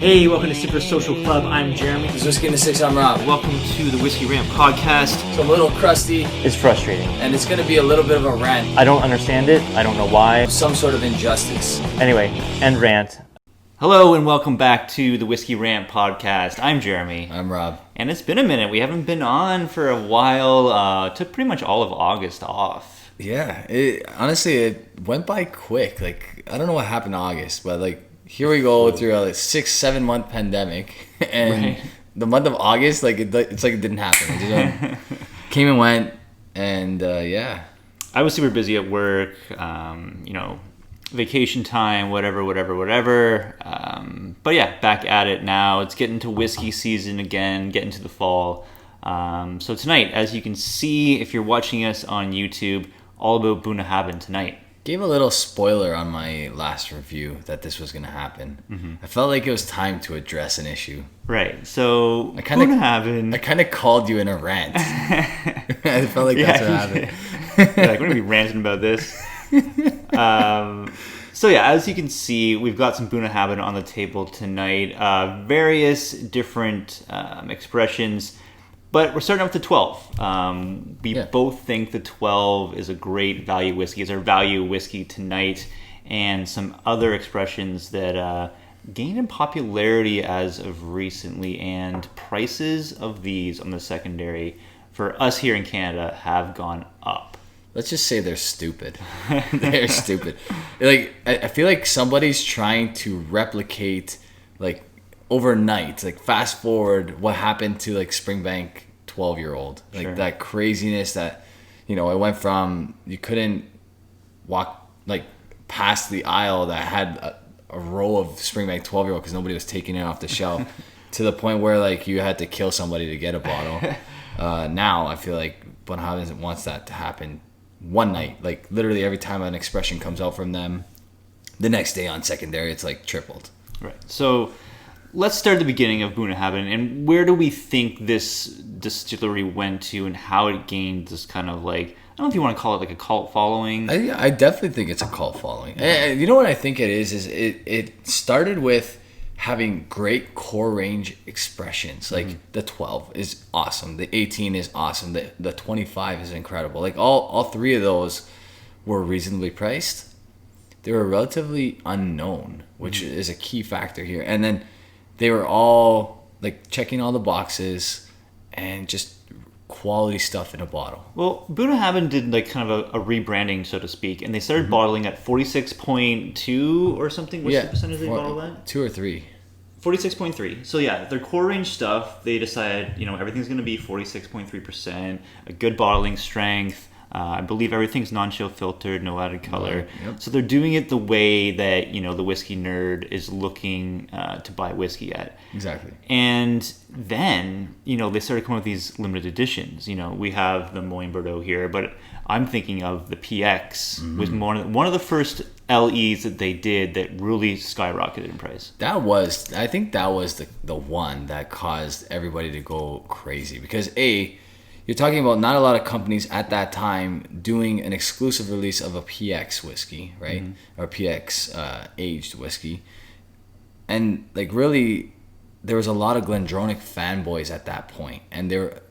Hey, welcome to Super Social Club. I'm Jeremy. This is Whiskey in the Six. I'm Rob. Welcome to the Whiskey Rant podcast. So I'm a little crusty. It's frustrating. And it's going to be a little bit of a rant. I don't understand it. I don't know why. Some sort of injustice. Anyway, end rant. Hello and welcome back to the Whiskey Rant podcast. I'm Jeremy. I'm Rob. And it's been a minute. We haven't been on for a while. Took pretty much all of August off. Yeah. Honestly, it went by quick. I don't know what happened in August, but here we go through a 6-7 month pandemic, and the month of August, it's like it didn't happen. It just came and went, and yeah. I was super busy at work, vacation time, whatever. But yeah, back at it now. It's getting to whiskey season again, getting to the fall. So tonight, as you can see, if you're watching us on YouTube, all about Bunnahabhain tonight. Gave a little spoiler on my last review that this was going to happen. Mm-hmm. I felt like it was time to address an issue. Right. So Bunnahabhain. I kind of called you in a rant. I felt like that's what happened. You're like, we're going to be ranting about this. So yeah, as you can see, we've got some Bunnahabhain on the table tonight. Various different expressions. But we're starting out with the 12. We both think the 12 is a great value whiskey. It's our value whiskey tonight. And some other expressions that gained in popularity as of recently. And prices of these on the secondary for us here in Canada have gone up. Let's just say they're stupid. They're stupid. I feel like somebody's trying to replicate, overnight, fast forward what happened to Springbank 12-year-old, Sure. That craziness that, it went from you couldn't walk past the aisle that had a row of Springbank 12-year-old because nobody was taking it off the shelf to the point where you had to kill somebody to get a bottle. Now I feel like Bunnahabhain wants that to happen one night. Literally every time an expression comes out from them, the next day on secondary it's tripled. Right. So let's start at the beginning of Bunnahabhain, and where do we think this distillery went to and how it gained this kind of I don't know if you want to call it a cult following. I definitely think it's a cult following. And you know what I think it is it started with having great core range expressions. The 12 is awesome. The 18 is awesome. The 25 is incredible. All three of those were reasonably priced. They were relatively unknown, which is a key factor here. And then they were all checking all the boxes and just quality stuff in a bottle. Well, Bunnahabhain did kind of a rebranding, so to speak, and they started bottling at 46.2 or something. What's the percentage they bottled at? 2 or 3. 46.3. So yeah, their core range stuff, they decided, everything's going to be 46.3%, a good bottling strength. I believe everything's non-chill filtered, no added color. Yep. So they're doing it the way that, the whiskey nerd is looking to buy whiskey at. Exactly. And then, they started coming up with these limited editions. We have the Moyen Bordeaux here, but I'm thinking of the PX was one of the first LEs that they did that really skyrocketed in price. I think that was the one that caused everybody to go crazy because you're talking about not a lot of companies at that time doing an exclusive release of a PX whiskey, right? Or PX aged whiskey. And really there was a lot of Glendronach fanboys at that point, and they were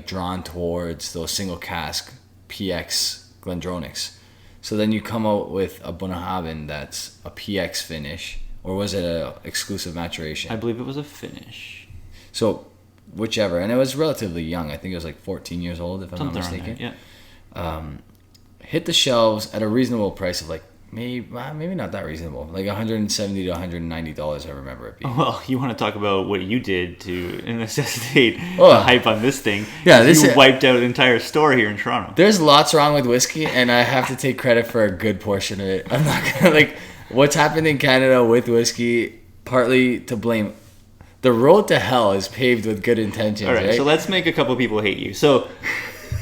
drawn towards those single cask PX Glendronachs. So then you come out with a Bunnahabhain that's a PX finish, or was it a exclusive maturation? I believe it was a finish. So whichever, and it was relatively young. I think it was 14 years old, if I'm not mistaken. Yeah. Hit the shelves at a reasonable price of maybe not that reasonable, $170 to $190. I remember it being. Well, you want to talk about what you did to necessitate the hype on this thing? Yeah, you wiped out an entire store here in Toronto. There's lots wrong with whiskey, and I have to take credit for a good portion of it. I'm not gonna what's happened in Canada with whiskey. Partly to blame. The road to hell is paved with good intentions. All right, so let's make a couple people hate you. So,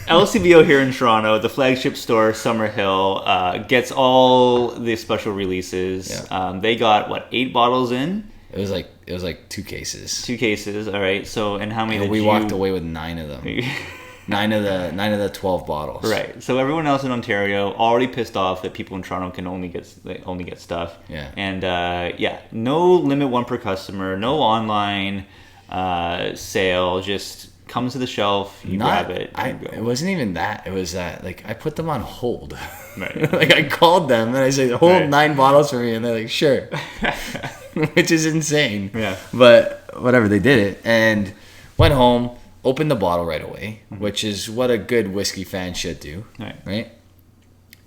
LCBO here in Toronto, the flagship store, Summerhill, gets all the special releases. Yeah. They got 8 bottles in. It was 2 cases. 2 cases. All right. So, and how many? And we walked away with 9 of them. nine of the 12 bottles. Right. So everyone else in Ontario already pissed off that people in Toronto can only get stuff. Yeah. And no limit one per customer, no online sale. Just comes to the shelf, you grab it. It wasn't even that. It was that like I put them on hold. Right. Like I called them and I said, hold 9 bottles for me, and they're like, sure. Which is insane. Yeah. But whatever, they did it and went home, opened the bottle right away, which is what a good whiskey fan should do. Right?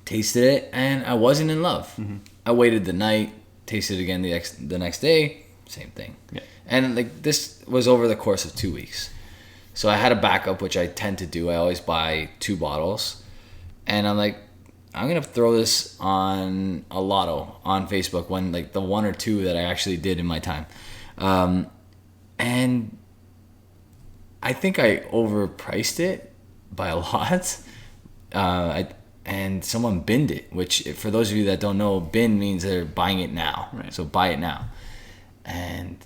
Tasted it and I wasn't in love. I waited the night, tasted it again the next day, same thing. Yeah. And like this was over the course of 2 weeks. So I had a backup, which I tend to do. I always buy 2 bottles. And I'm like, I'm going to throw this on a lotto on Facebook, when like the 1 or 2 that I actually did in my time. And I think I overpriced it by a lot. And someone binned it, which for those of you that don't know, bin means they're buying it now. Right. So buy it now. And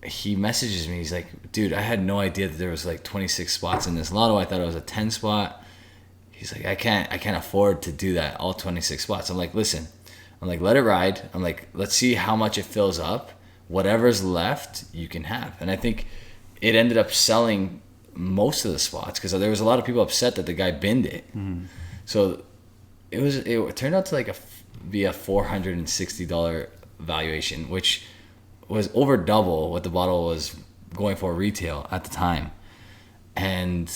he messages me. He's like, dude, I had no idea that there was like 26 spots in this lotto. I thought it was a 10 spot. He's like, I can't afford to do that, all 26 spots. I'm like, listen, let it ride. I'm like, let's see how much it fills up. Whatever's left, you can have. And I think it ended up selling most of the spots because there was a lot of people upset that the guy binned it. So it turned out to be a $460 valuation, which was over double what the bottle was going for retail at the time. And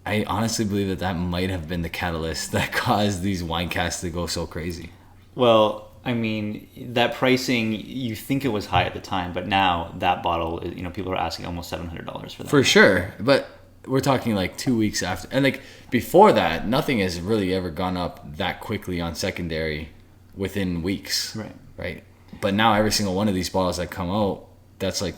I honestly believe that might have been the catalyst that caused these wine casks to go so crazy. Well, I mean, that pricing, you think it was high at the time, but now that bottle, people are asking almost $700 for that. For sure. But we're talking like 2 weeks after. And like before that, nothing has really ever gone up that quickly on secondary within weeks. Right. But now every single one of these bottles that come out, it's like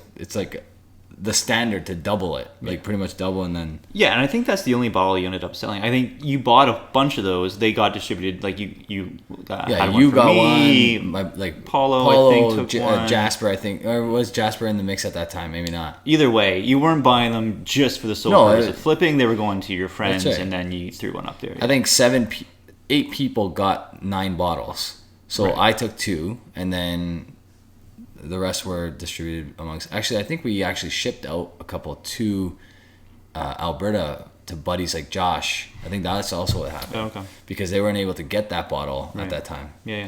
the standard to double it, like pretty much double, and then and I think that's the only bottle you ended up selling. I think you bought a bunch of those. They got distributed. Like you had one you for got me, one. Like Paulo I think took one. Jasper, I think, or was Jasper in the mix at that time? Maybe not. Either way, you weren't buying them just for the sole purpose of flipping. They were going to your friends, and then you threw one up there. I think 8 people got 9 bottles. So I took 2, and then the rest were distributed amongst. Actually, I think we actually shipped out a couple to Alberta to buddies like Josh. I think that's also what happened. Oh, okay. Because they weren't able to get that bottle at that time. Yeah.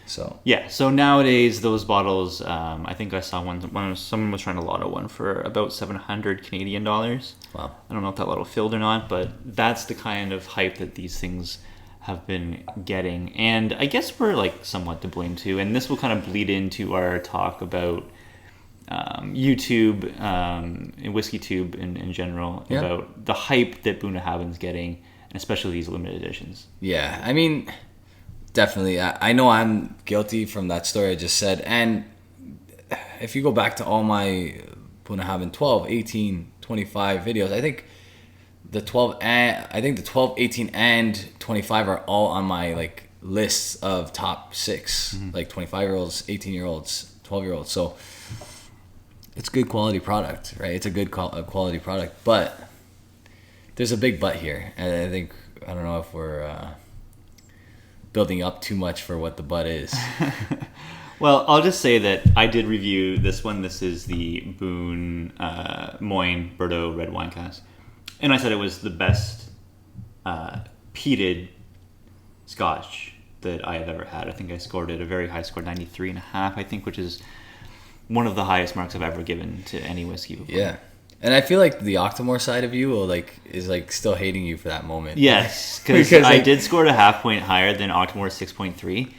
So nowadays those bottles, I think I saw one. Someone was trying to lotto one for about 700 Canadian dollars. Wow. I don't know if that lotto filled or not, but that's the kind of hype that these things have been getting, and I guess we're like somewhat to blame too, and this will kind of bleed into our talk about YouTube and WhiskeyTube in general, about the hype that Bunnahabhain's getting, and especially these limited editions. Yeah, I mean, definitely. I know I'm guilty from that story I just said, and if you go back to all my Bunnahabhain 12, 18, 25 videos, I think the 12, 18, and 25 are all on my like lists of top 6, like 25-year-olds, 18-year-olds, 12-year-olds. So it's good quality product, right? It's a good quality product, but there's a big but here, and I don't know if we're building up too much for what the but is. Well, I'll just say that I did review this one. This is the Bunnahabhain Bordeaux red wine cask. And I said it was the best peated Scotch that I have ever had. I think I scored it a very high score, 93.5, I think, which is one of the highest marks I've ever given to any whiskey before. Yeah. And I feel like the Octomore side of you is still hating you for that moment. Yes, because I did score it a half point higher than Octomore's 6.3.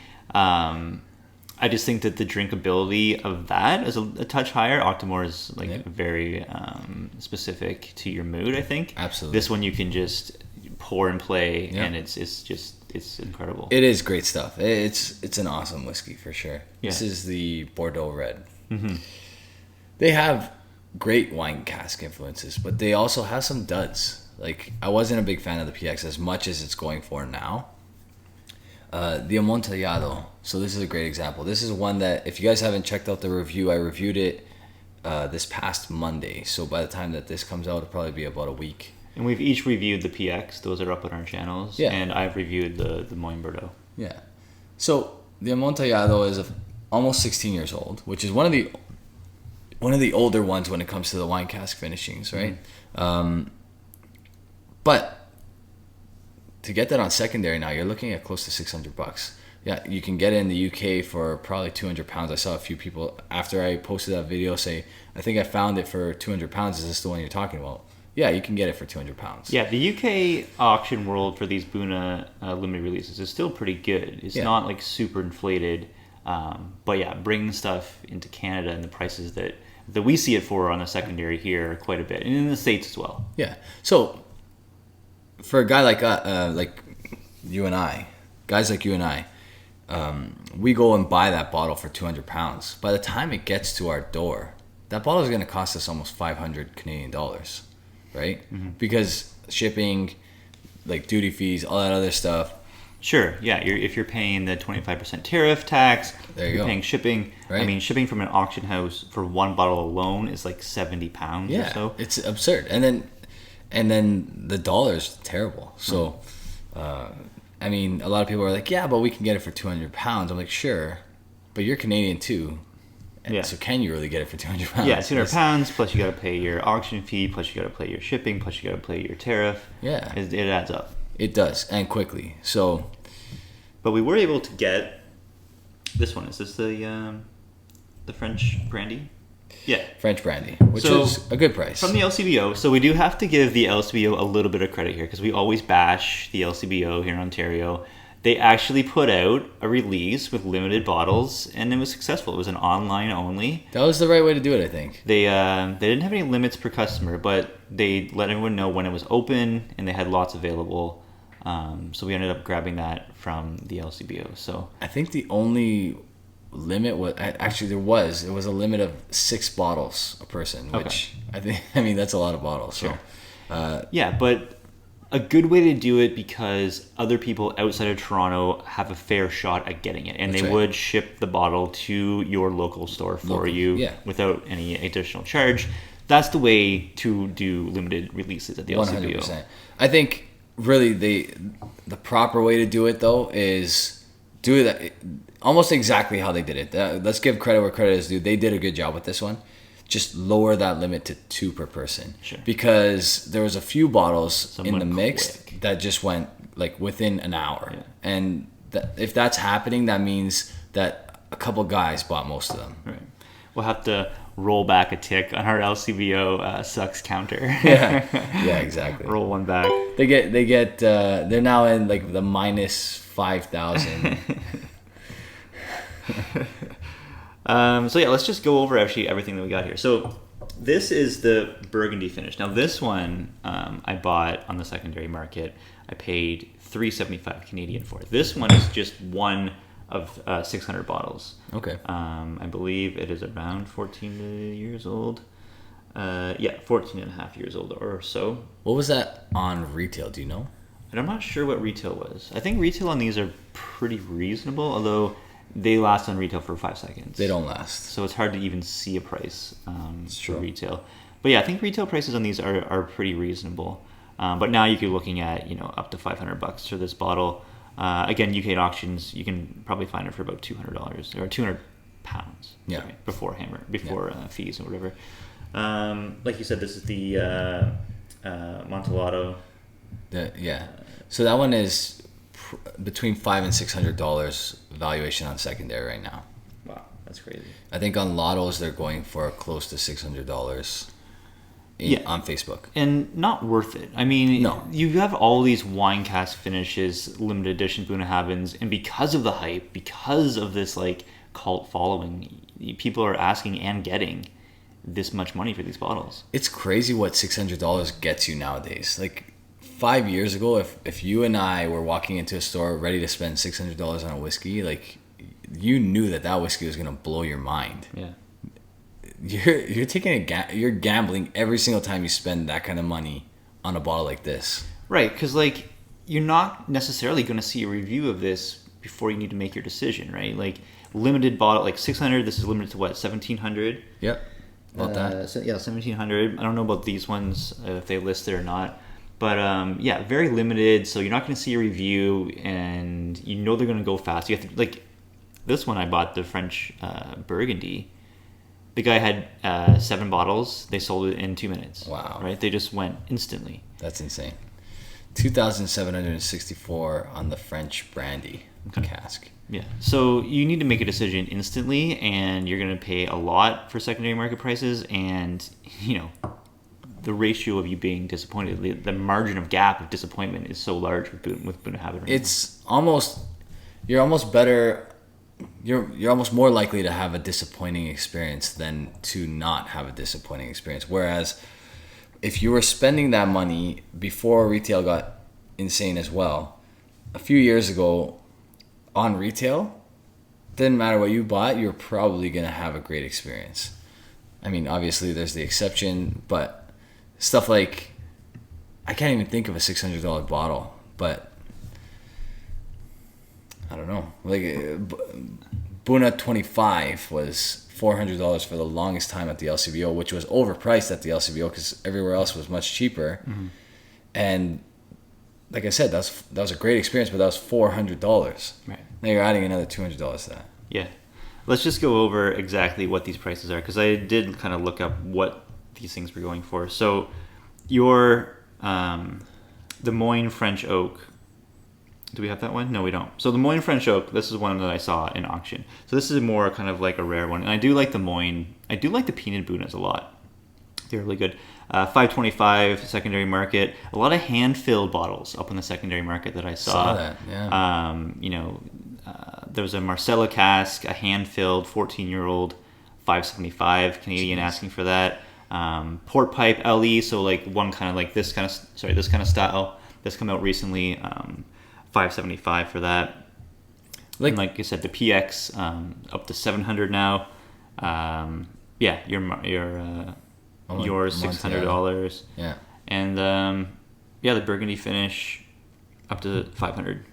I just think that the drinkability of that is a touch higher. Octomore is very specific to your mood, I think. Absolutely. This one you can just pour and play, and it's incredible. It is great stuff. It's an awesome whiskey for sure. Yeah. This is the Bordeaux Red. Mm-hmm. They have great wine cask influences, but they also have some duds. Like, I wasn't a big fan of the PX as much as it's going for now. The Amontillado. So this is a great example. This is one that, if you guys haven't checked out the review, I reviewed it this past Monday. So by the time that this comes out, it'll probably be about a week And we've each reviewed the PX. Those are up on our channels. Yeah. And I've reviewed the Moyen Bordeaux. Yeah. So the Amontillado is almost 16 years old, which is one of the older ones when it comes to the wine cask finishings, right? But to get that on secondary now, you're looking at close to $600. Yeah, you can get it in the UK for probably 200 pounds. I saw a few people after I posted that video say, I think I found it for 200 pounds. Is this the one you're talking about? Yeah, you can get it for 200 pounds. Yeah, the UK auction world for these Buna limited releases is still pretty good. It's not like super inflated. But yeah, bringing stuff into Canada and the prices that we see it for on a secondary here quite a bit. And in the States as well. Yeah. So for a guy like you and I, guys like you and I, we go and buy that bottle for 200 pounds. By the time it gets to our door, that bottle is going to cost us almost 500 Canadian dollars, right? Mm-hmm. Because shipping, like duty fees, all that other stuff. Sure, yeah. If you're paying the 25% tariff tax, you're paying shipping. Right. I mean, shipping from an auction house for one bottle alone is like 70 pounds or so. It's absurd. And then the dollar's terrible. So, I mean, a lot of people are like, yeah, but we can get it for 200 pounds. I'm like, sure, but you're Canadian too. Yeah. So can you really get it for 200 pounds? Yeah, 200 pounds, plus you got to pay your auction fee, plus you got to pay your shipping, plus you got to pay your tariff. Yeah. It adds up. It does, and quickly. So, but we were able to get this one. Is this the French brandy? Yeah. French brandy, which is a good price. From the LCBO. So we do have to give the LCBO a little bit of credit here because we always bash the LCBO here in Ontario. They actually put out a release with limited bottles, and it was successful. It was an online only. That was the right way to do it, I think. They didn't have any limits per customer, but they let everyone know when it was open, and they had lots available. So we ended up grabbing that from the LCBO. So I think the only limit was actually it was a limit of 6 bottles a person, which I mean that's a lot of bottles. Sure. So yeah, but a good way to do it because other people outside of Toronto have a fair shot at getting it, and they would ship the bottle to your local store for you without any additional charge. That's the way to do limited releases at the LCBO. 100%. I think really the proper way to do it though is do that almost exactly how they did it. Let's give credit where credit is due. They did a good job with this one. Just lower that limit to 2 per person. Sure. Because there was a few bottles in the mix that just went like within an hour. Yeah. And if that's happening, that means that a couple guys bought most of them. Right. We'll have to roll back a tick on our LCBO sucks counter. Yeah, exactly. Roll one back. They're now in like the minus 5,000. So yeah, let's just go over actually everything that we got here. So this is the Burgundy finish. Now this one I bought on the secondary market. I paid $375 Canadian for it. This one is just one of 600 bottles. Okay. I believe it is around 14 years old. 14 and a half years old or so. What was that on retail? Do you know? And I'm not sure what retail was. I think retail on these are pretty reasonable, although they last on retail for 5 seconds. They don't last. So it's hard to even see a price for retail. But yeah, I think retail prices on these are pretty reasonable. But now you're looking at up to $500 for this bottle. Again, UK auctions, you can probably find it for about $200 or 200 pounds. Yeah. Sorry, before fees and whatever. Like you said, this is the Amontillado. So that one is between $500 and $600 valuation on secondary right now. Wow, that's crazy. I think on lottos they're going for close to $600 on Facebook. And not worth it. I mean, no. You have all these wine cask finishes, limited edition Bunnahabhains, and because of the hype, because of this like cult following, people are asking and getting this much money for these bottles. It's crazy what $600 gets you nowadays. Like 5 years ago, if you and I were walking into a store ready to spend $600 on a whiskey, like you knew that whiskey was gonna blow your mind. Yeah. You're taking you're gambling every single time you spend that kind of money on a bottle like this. Right, because like you're not necessarily going to see a review of this before you need to make your decision, right? Like limited bottle, like 600. This is limited to what, 1,700? Yep. About that. So yeah, 1,700. I don't know about these ones if they list it or not. But yeah, very limited. So you're not going to see a review, and you know they're going to go fast. You have to, like, this one I bought, the French Burgundy. The guy had 7 bottles. They sold it in 2 minutes. Wow. Right? They just went instantly. That's insane. 2,764 on the French brandy cask. Yeah. So you need to make a decision instantly, and you're going to pay a lot for secondary market prices, and, you know, the ratio of you being disappointed, the margin of gap of disappointment is so large with Bunnahabhain. It's almost, you're almost more likely to have a disappointing experience than to not have a disappointing experience. Whereas if you were spending that money before retail got insane as well, a few years ago on retail, didn't matter what you bought, you're probably going to have a great experience. I mean, obviously there's the exception, but stuff like, I can't even think of a $600 bottle, but I don't know. Like Bunna 25 was $400 for the longest time at the LCBO, which was overpriced at the LCBO because everywhere else was much cheaper. Mm-hmm. And like I said, that was a great experience, but that was $400. Right. Now you're adding another $200 to that. Yeah. Let's just go over exactly what these prices are, because I did kind of look up what these things were going for. So your the Moine French Oak, do we have that one? No, we don't. So the Moine French Oak, this is one that I saw in auction. So this is more kind of like a rare one. And I do like the Moine. I do like the Peanut Bunnas a lot. They're really good. $5.25 secondary market. A lot of hand-filled bottles up in the secondary market that I saw. That, yeah. There was a Marcella cask, a hand-filled 14-year-old, $5.75 Canadian. Jeez. Asking for that. Port pipe LE, so like one kind of like this kind of style. This come out recently. $5.75 for that. Like I said, the PX up to $700 now. Yeah, yours $600. Yeah, and the Burgundy finish up to $500.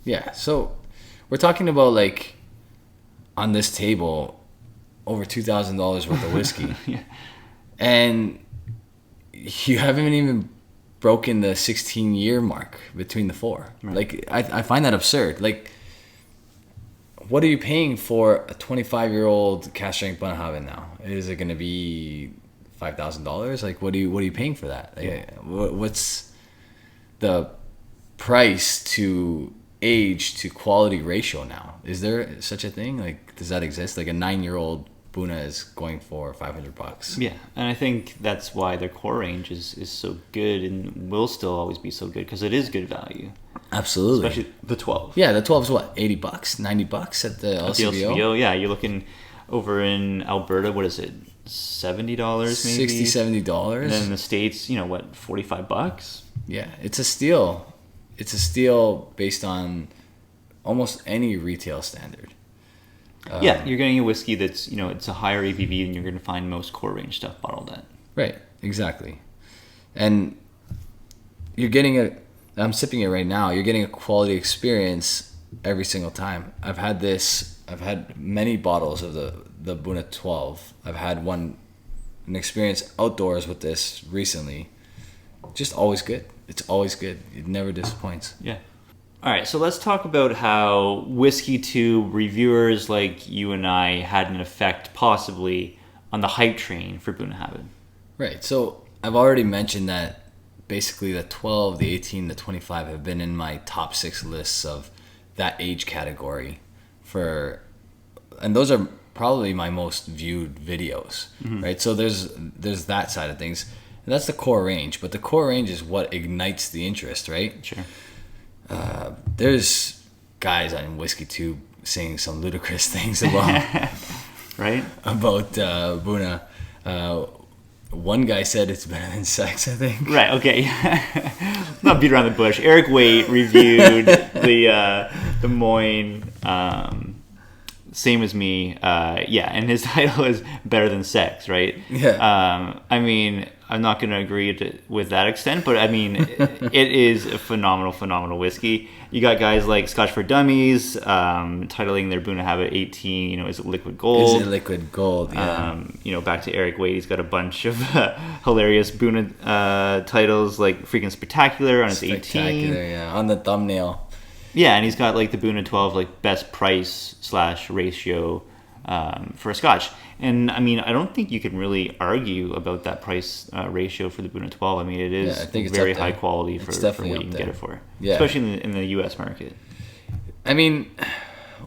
Yeah, so we're talking about, like, on this table, over $2,000 worth of whiskey. Yeah. And you haven't even broken the 16-year mark between the four. Right. Like, I find that absurd. Like, what are you paying for a 25-year-old cask strength Bunnahabhain now? Is it going to be $5,000? Like, what are you paying for that? Like, yeah. What's the price to age to quality ratio now? Is there such a thing? Like, does that exist? Like, a 9-year-old Bunna is going for $500. Yeah, and I think that's why their core range is so good and will still always be so good, because it is good value. Absolutely. Especially the 12. Yeah, the 12 is what? $80, $90 at the LCBO? At the LCBO, yeah. You're looking over in Alberta, what is it? $70 maybe? $60, $70. And then in the States, what, $45? Yeah, it's a steal. It's a steal based on almost any retail standard. Yeah, you're getting a whiskey that's, it's a higher ABV than you're going to find most core range stuff bottled at. Right, exactly. And you're getting I'm sipping it right now, you're getting a quality experience every single time. I've had many bottles of the Bunna 12. I've had an experience outdoors with this recently. Just always good. It's always good. It never disappoints. Yeah. All right, so let's talk about how Whiskey 2 reviewers like you and I had an effect possibly on the hype train for Bunnahabhain. Right, so I've already mentioned that basically the 12, the 18, the 25 have been in my top 6 lists of that age category and those are probably my most viewed videos, mm-hmm. right? So there's that side of things, and that's the core range, but the core range is what ignites the interest, right? Sure. There's guys on Whiskey 2 saying some ludicrous things about right about Bunna. One guy said it's better than sex, I think. Right. Okay. Not beat around the bush. Eric Waite reviewed the Moine, same as me. Yeah, and his title is better than sex, right? Yeah. I mean, I'm not going to agree with that extent, but I mean, it is a phenomenal whiskey. You got guys like Scotch for Dummies titling their Bunnahabhain 18, you know, is it liquid gold? Is it liquid gold? Yeah. You know, back to Eric Wade, he's got a bunch of hilarious Bunna titles like freaking Spectacular on his 18. Spectacular, yeah, on the thumbnail. Yeah, and he's got like the Bunna 12 like best price / ratio for a Scotch. And I mean, I don't think you can really argue about that price ratio for the Bunna 12. I mean, it is very high quality for what you can get it for, especially in the U.S. market. I mean,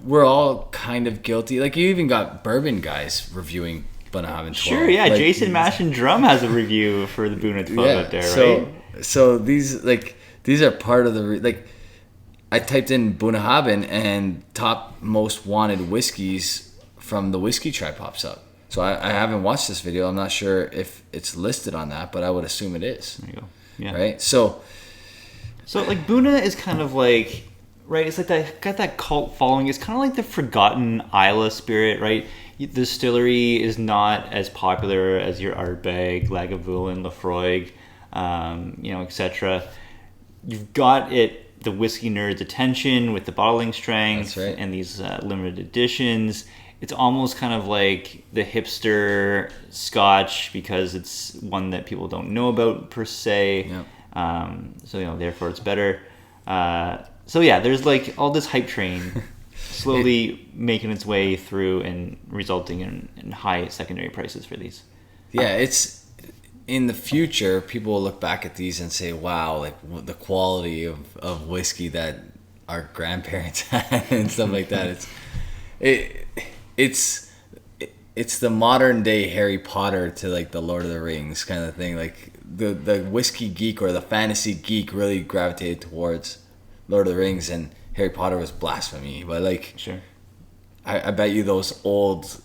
we're all kind of guilty. Like, you even got bourbon guys reviewing Bunnahabhain 12. Sure, yeah. Like, Jason Mash and Drum has a review for the Bunna 12 out there, right? So these are part of the I typed in Bunnahabhain and top most wanted whiskeys from the Whiskey Tribe pops up. So I haven't watched this video. I'm not sure if it's listed on that, but I would assume it is. There you go. Yeah. Right? So like Bunna is kind of like, right, it's like that got that cult following. It's kind of like the forgotten Isla spirit, right? The distillery is not as popular as your Ardbeg, Lagavulin, Laphroaig, you know, etc. You've got the whiskey nerd's attention with the bottling strength and these limited editions. It's almost kind of like the hipster Scotch because it's one that people don't know about per se. Yep. So, you know, therefore it's better. So yeah, there's like all this hype train slowly making its way through and resulting in high secondary prices for these. Yeah, it's in the future, people will look back at these and say, wow, like the quality of whiskey that our grandparents had and stuff like that. It's the modern day Harry Potter to like the Lord of the Rings kind of thing. Like the whiskey geek or the fantasy geek really gravitated towards Lord of the Rings, and Harry Potter was blasphemy. But like, sure, I bet you those old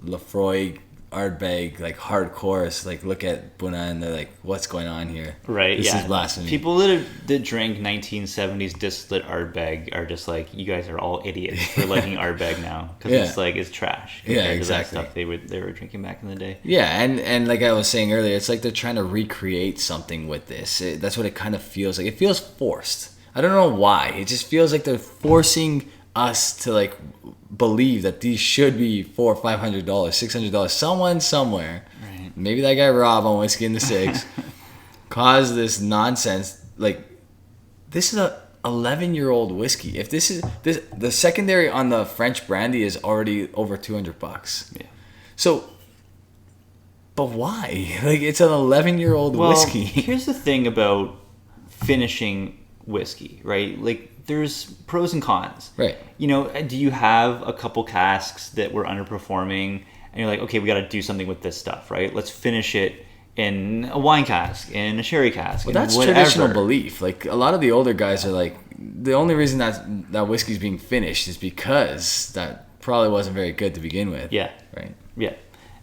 Laphroaig, Ardbeg, like hardcores, like look at Bunna and they're like, what's going on here? Right, this is blasphemy. People that drank 1970s distillate Ardbeg are just like, you guys are all idiots for liking Ardbeg now because it's trash compared to that stuff they were drinking back in the day. Yeah, and like I was saying earlier, it's like they're trying to recreate something with this. That's what it kind of feels like. It feels forced. I don't know why. It just feels like they're forcing us to like believe that these should be $400 or $500, $600. Someone somewhere, right? Maybe that guy Rob on Whiskey in the Six caused this nonsense. Like, this is a 11-year-old whiskey. If this the secondary on the French brandy is already over $200. Yeah. So, but why? Like, it's an 11-year-old whiskey. Here's the thing about finishing whiskey, right? Like, there's pros and cons. Right. You know, do you have a couple casks that were underperforming and you're like, okay, we got to do something with this stuff, right? Let's finish it in a wine cask, in a sherry cask. Well, that's traditional belief. Like, a lot of the older guys are like, the only reason that whiskey's being finished is because that probably wasn't very good to begin with. Yeah. Right. Yeah.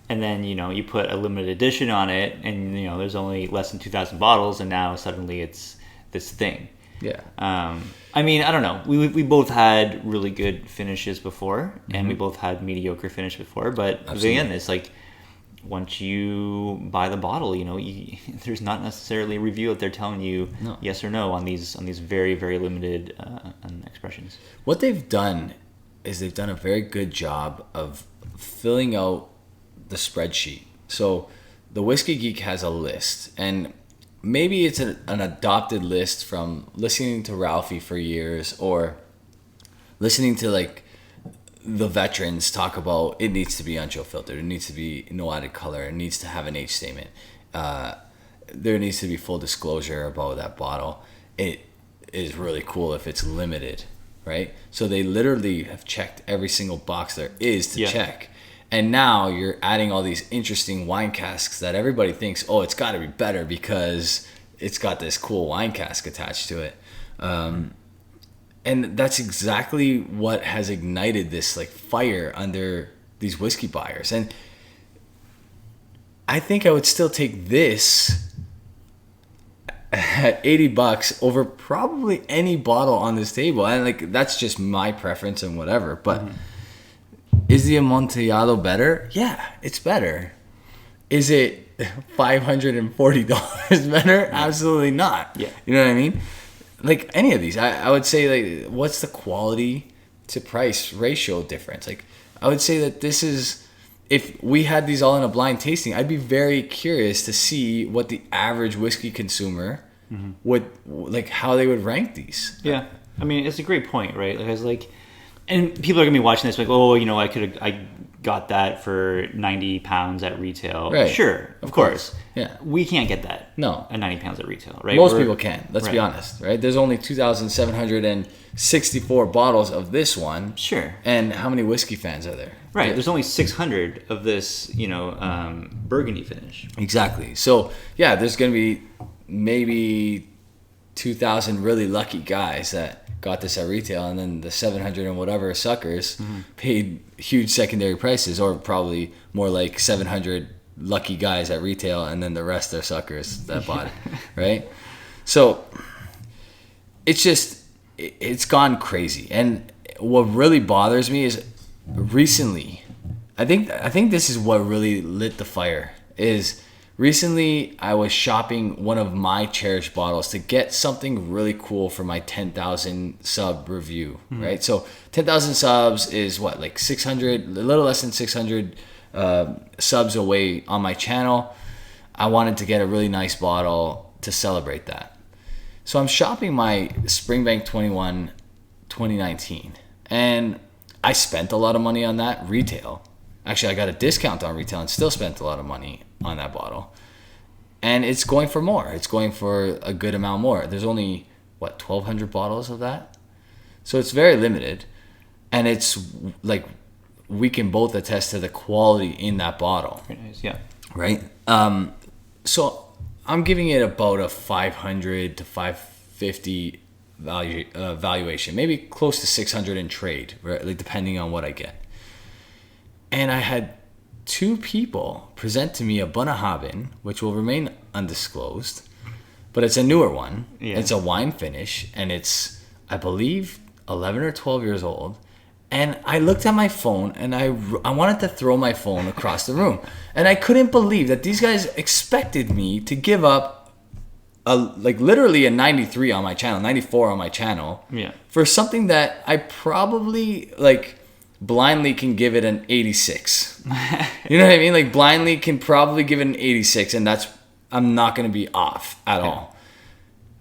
And then, you know, you put a limited edition on it and, you know, there's only less than 2,000 bottles and now suddenly it's this thing. Yeah. I mean, I don't know. We both had really good finishes before, and we both had mediocre finish before. But again, it's like once you buy the bottle, you know, there's not necessarily a review out there telling you yes or no on these very, very limited expressions. What they've done is they've done a very good job of filling out the spreadsheet. So the Whiskey Geek has a list, and maybe it's an adopted list from listening to Ralphie for years or listening to like the veterans talk about it needs to be unchill filtered, it needs to be no added color, it needs to have an age statement, there needs to be full disclosure about that bottle. It is really cool if it's limited, right? So they literally have checked every single box there is to check. And now you're adding all these interesting wine casks that everybody thinks, oh, it's got to be better because it's got this cool wine cask attached to it. And that's exactly what has ignited this like fire under these whiskey buyers. And I think I would still take this at $80 over probably any bottle on this table. And like, that's just my preference and whatever. But is the Amontillado better? Yeah, it's better. Is it $540 better? Absolutely not. Yeah. You know what I mean? Like any of these, I would say, like, what's the quality to price ratio difference? Like, I would say that this is, if we had these all in a blind tasting, I'd be very curious to see what the average whiskey consumer would, like, how they would rank these. Yeah. I mean, it's a great point, right? Like, I was like, and people are gonna be watching this like, oh, you know, I got that for £90 at retail. Right. Sure, of course. Yeah. We can't get that. No. At £90 at retail, right? Most people can. Let's be right. honest, right? There's only 2,764 bottles of this one. Sure. And how many whiskey fans are there? Right. There's only 600 of this, burgundy finish. Exactly. So yeah, there's gonna be maybe 2,000 really lucky guys that got this at retail, and then the 700 and whatever suckers paid huge secondary prices, or probably more like 700 lucky guys at retail, and then the rest are suckers that bought it, right? So it's gone crazy. And what really bothers me is recently, I think this is what really lit the fire, is recently I was shopping one of my cherished bottles to get something really cool for my 10,000 sub review, right? So 10,000 subs is what, like 600, a little less than 600 subs away on my channel. I wanted to get a really nice bottle to celebrate that. So I'm shopping my Springbank 21 2019, and I spent a lot of money on that retail. Actually, I got a discount on retail and still spent a lot of money on that bottle. And it's going for more. It's going for a good amount more. There's only, 1,200 bottles of that? So it's very limited. And it's like, we can both attest to the quality in that bottle. Very nice, yeah. Right? So I'm giving it about a 500 to 550 valuation. Maybe close to 600 in trade, right? Like, depending on what I get. And I had 2 people present to me a Bunnahabhain, which will remain undisclosed, but it's a newer one. Yeah. It's a wine finish, and it's, I believe, 11 or 12 years old. And I looked at my phone, and I wanted to throw my phone across the room. And I couldn't believe that these guys expected me to give up literally a 93 on my channel, 94 on my channel, Yeah. for something that I probably, blindly can give it an 86. You know what I mean? Like, blindly can probably give it an 86, and I'm not going to be off at all.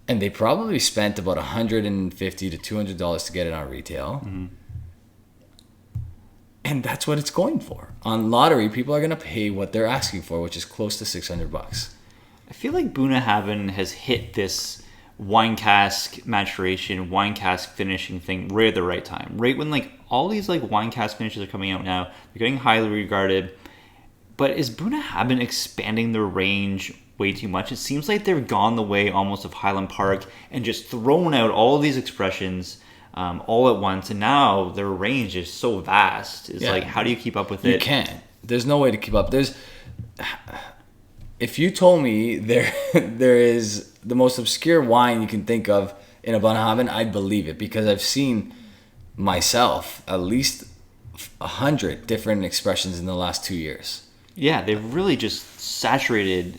And they probably spent about $150 to $200 to get it on retail. Mm-hmm. And that's what it's going for. On lottery, people are going to pay what they're asking for, which is close to $600. I feel like Bunnahabhain has hit this wine cask maturation, wine cask finishing thing right at the right time. Right when all these wine cask finishes are coming out now, they're getting highly regarded. But is Bunnahabhain expanding their range way too much? It seems like they've gone the way almost of Highland Park and just thrown out all of these expressions all at once, and now their range is so vast. It's how do you keep up with it? You can't. There's no way to keep up. If you told me there is the most obscure wine you can think of in a Bunnahabhain, I'd believe it, because I've seen myself at least 100 different expressions in the last 2 years. Yeah, they've really just saturated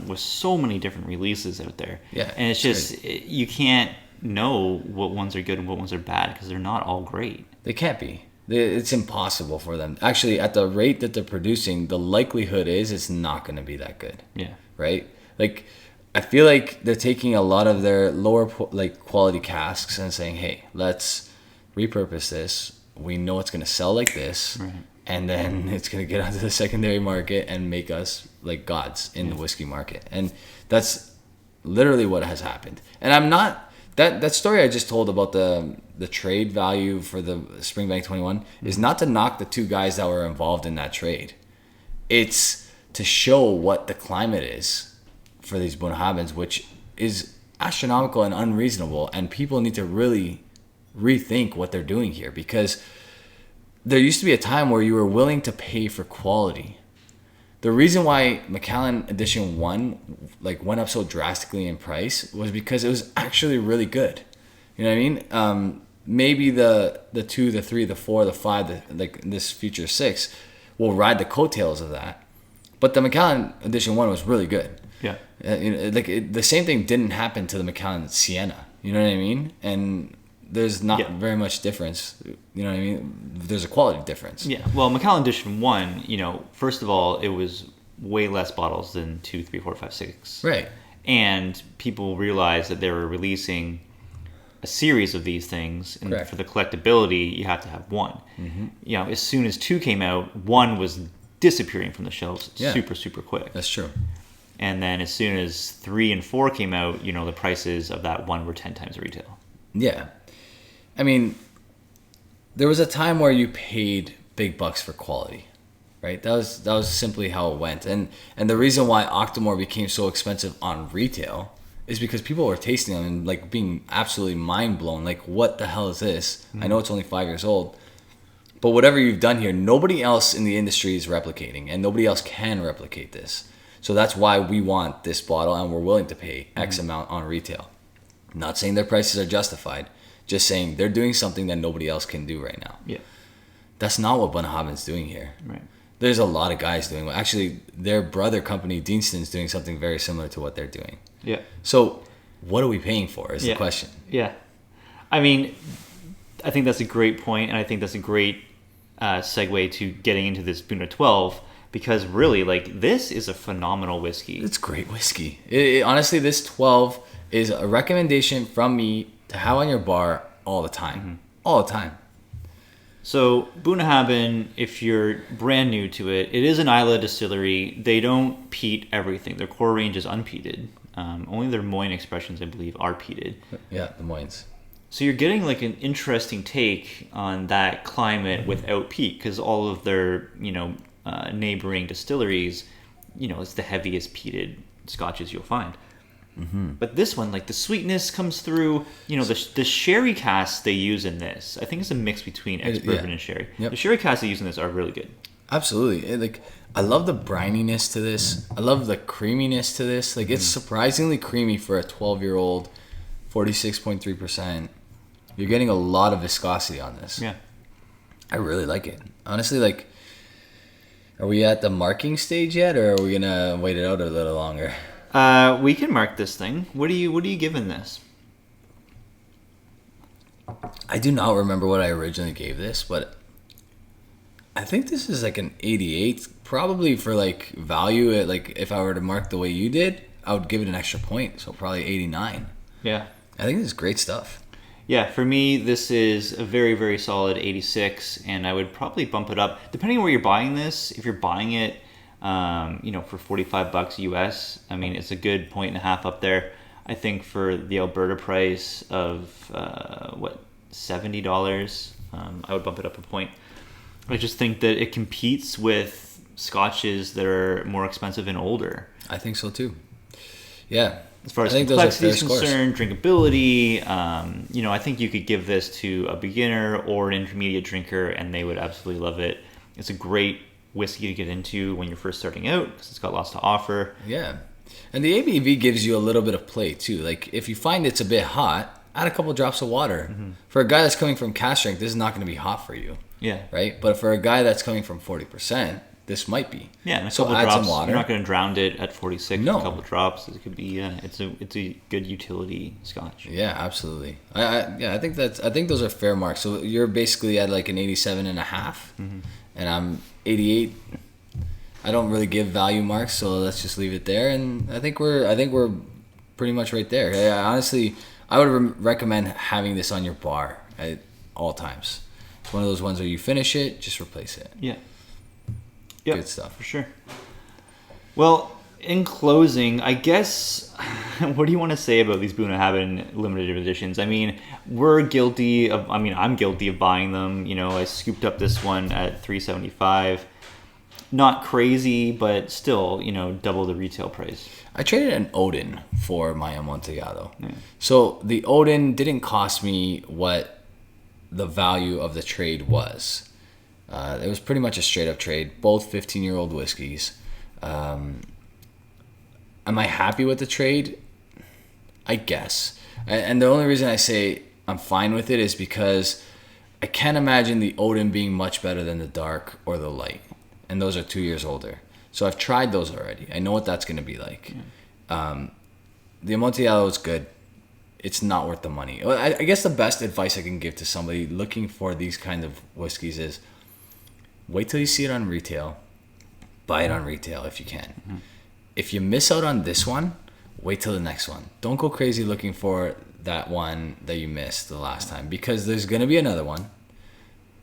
with so many different releases out there. Yeah, and it's just you can't know what ones are good and what ones are bad because they're not all great. They can't be. It's impossible for them. Actually, at the rate that they're producing, the likelihood is it's not going to be that good. Yeah. Right? I feel like they're taking a lot of their lower quality casks and saying, hey, let's repurpose this. We know it's going to sell like this. Right. And then it's going to get onto the secondary market and make us like gods in the whiskey market. And that's literally what has happened. And I'm not... That story I just told about the trade value for the Springbank 21 is not to knock the 2 guys that were involved in that trade. It's to show what the climate is for these Bunnahabhains, which is astronomical and unreasonable, and people need to really rethink what they're doing here, because there used to be a time where you were willing to pay for quality. The reason why Macallan Edition 1 went up so drastically in price was because it was actually really good. You know what I mean? Maybe the 2, the 3, the 4, the 5, this future 6 will ride the coattails of that. But the Macallan Edition 1 was really good. Yeah. The same thing didn't happen to the Macallan Sienna. You know what I mean? And there's not very much difference. You know what I mean? There's a quality difference. Yeah. Well, Macallan Edition 1, first of all, it was way less bottles than 2, 3, 4, 5, 6. Right. And people realized that they were releasing a series of these things, and Correct. for the collectability, you have to have one. Mm-hmm. As soon as 2 came out, 1 was disappearing from the shelves super, super quick. That's true. And then as soon as 3 and 4 came out, the prices of that 1 were 10 times the retail. Yeah. I mean, there was a time where you paid big bucks for quality, right? That was simply how it went. And the reason why Octomore became so expensive on retail is because people were tasting them and like being absolutely mind blown. Like, what the hell is this? Mm-hmm. I know it's only 5 years old, but whatever you've done here, nobody else in the industry is replicating, and nobody else can replicate this. So that's why we want this bottle, and we're willing to pay X amount on retail. Not saying their prices are justified, just saying they're doing something that nobody else can do right now. Yeah. That's not what Bunnahabhain's doing here. Right. There's a lot of guys doing. Actually, their brother company, Deanston's, doing something very similar to what they're doing. Yeah. So, what are we paying for is the question. Yeah. I mean, I think that's a great point, and I think that's a great segue to getting into this Bunna 12, because really, like, this is a phenomenal whiskey. It's great whiskey. Honestly, this 12 is a recommendation from me to have on your bar all the time. Mm-hmm. All the time. So, Bunnahabhain, if you're brand new to it, it is an Islay distillery. They don't peat everything. Their core range is unpeated. Only their Moyne expressions, I believe, are peated. Yeah, the Moynes. So you're getting like an interesting take on that climate without peat, because all of their, neighboring distilleries, it's the heaviest peated scotches you'll find. Mm-hmm. But this one, like, the sweetness comes through. The sherry casks they use in this, I think it's a mix between ex-bourbon and sherry. Yep. The sherry casks they use in this are really good. Absolutely. I love the brininess to this. I love the creaminess to this. Like, it's surprisingly creamy for a 12-year-old, 46.3%. You're getting a lot of viscosity on this. Yeah. I really like it. Honestly, like, are we at the marking stage yet, or are we gonna wait it out a little longer? We can mark this thing. What are you giving this? I do not remember what I originally gave this, but I think this is like an 88. Probably for like value, if I were to mark the way you did, I would give it an extra point, so probably 89. Yeah. I think this is great stuff. Yeah, for me, this is a very, very solid 86, and I would probably bump it up depending on where you're buying this. If you're buying it, for $45 US, I mean, it's a good 1.5 up there. I think for the Alberta price of $70, I would bump it up a point. I just think that it competes with scotches that are more expensive and older. I think so too. Yeah. As far as complexity is concerned, drinkability, I think you could give this to a beginner or an intermediate drinker, and they would absolutely love it. It's a great whiskey to get into when you're first starting out, because it's got lots to offer. Yeah. And the ABV gives you a little bit of play too. Like, if you find it's a bit hot, add a couple drops of water. Mm-hmm. For a guy that's coming from cask strength, this is not going to be hot for you. Yeah. Right? But for a guy that's coming from 40%, this might be. Yeah, and so couple add drops. Some water. You're not going to drown it at 46. No. A couple drops. It could be. It's a good utility scotch. Yeah, absolutely. I think those are fair marks. So you're basically at like an 87.5, and I'm 88. I don't really give value marks, so let's just leave it there. And I think we're pretty much right there. Honestly, I would recommend having this on your bar at all times. It's one of those ones where you finish it, just replace it. Yeah. Yep, good stuff. For sure. Well, in closing, I guess, what do you want to say about these Bunnahabhain limited editions? I mean, I'm guilty of buying them. I scooped up this one at $3.75. Not crazy, but still, double the retail price. I traded an Odin for my Amontillado. Yeah. So the Odin didn't cost me what the value of the trade was. It was pretty much a straight up trade, both 15-year-old whiskeys. Am I happy with the trade? I guess. And the only reason I say I'm fine with it is because I can't imagine the Odin being much better than the dark or the light. And those are 2 years older. So I've tried those already. I know what that's going to be like. The Amontillado is good. It's not worth the money. I guess the best advice I can give to somebody looking for these kind of whiskeys is wait till you see it on retail. Buy it on retail if you can. Mm-hmm. If you miss out on this one, wait till the next one. Don't go crazy looking for that one that you missed the last time, because there's going to be another one.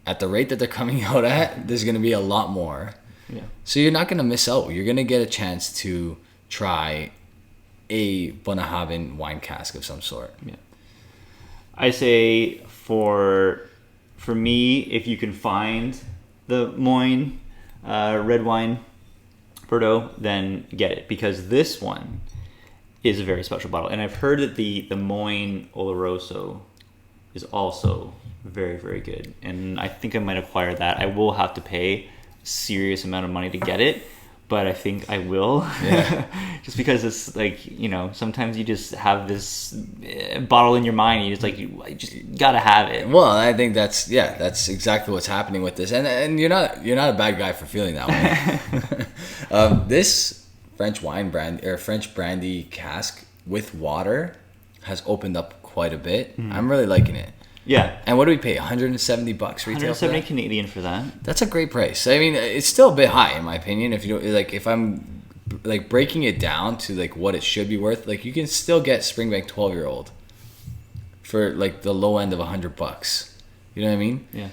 At the rate that they're coming out at, there's going to be a lot more. Yeah. So you're not going to miss out. You're going to get a chance to try a Bunnahabhain wine cask of some sort. Yeah. I say for me, if you can find the Moine red wine Bordeaux, then get it, because this one is a very special bottle. And I've heard that the Moine Oloroso is also very, very good. And I think I might acquire that. I will have to pay a serious amount of money to get it, but I think I will. Yeah. Just because it's like, you know, sometimes you just have this bottle in your mind and you just gotta have it. Well, I think that's exactly what's happening with this. And you're not a bad guy for feeling that way. This French brandy cask with water has opened up quite a bit. I'm really liking it. Yeah. And what do we pay? $170 retail? 170 Canadian for that. That's a great price. I mean, it's still a bit high in my opinion. If you don't, like, if I'm like breaking it down to like what it should be worth, like you can still get Springbank 12-year-old for like the low end of $100. You know what I mean? Yeah.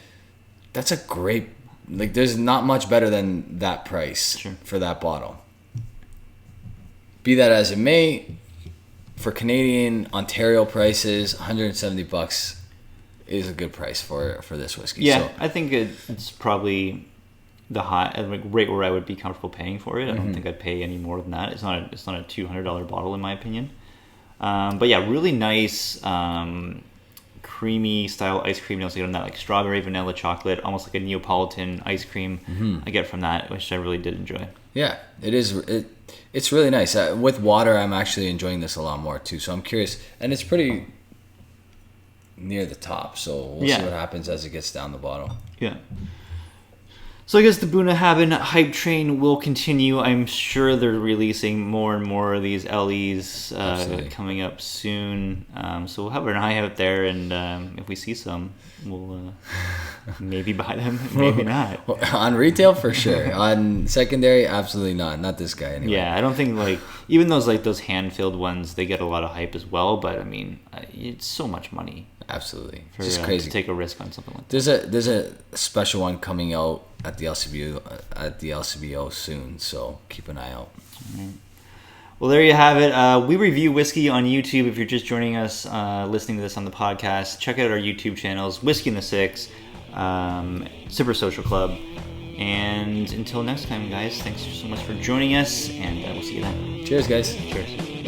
That's a great, like, there's not much better than that price for that bottle. Be that as it may, for Canadian Ontario prices, $170 is a good price for this whiskey. Yeah, so, I think it's probably the rate where I would be comfortable paying for it. I don't think I'd pay any more than that. It's not a $200 bottle in my opinion. But yeah, really nice creamy style ice cream. You also get on that like strawberry, vanilla, chocolate, almost like a Neapolitan ice cream I get from that, which I really did enjoy. Yeah, it is. It's really nice. With water, I'm actually enjoying this a lot more too. So I'm curious, and it's pretty near the top, so we'll see what happens as it gets down the bottle. Yeah. So I guess the Bunnahabhain hype train will continue. I'm sure they're releasing more and more of these LEs coming up soon. So we'll have an eye out there, and if we see some, we'll maybe buy them, maybe not. On retail, for sure. On secondary, absolutely not. Not this guy, anyway. Yeah, I don't think, like, even those hand-filled ones, they get a lot of hype as well, but I mean, it's so much money. Absolutely. For, just crazy to take a risk on something like that. There's a special one coming out at the LCBO soon, so keep an eye out. Right. Well, there you have it. We review whiskey on YouTube. If you're just joining us, listening to this on the podcast, check out our YouTube channels, Whiskey in the Six, Super Social Club. And until next time, guys, thanks so much for joining us, and we'll see you then. Cheers, guys. Cheers.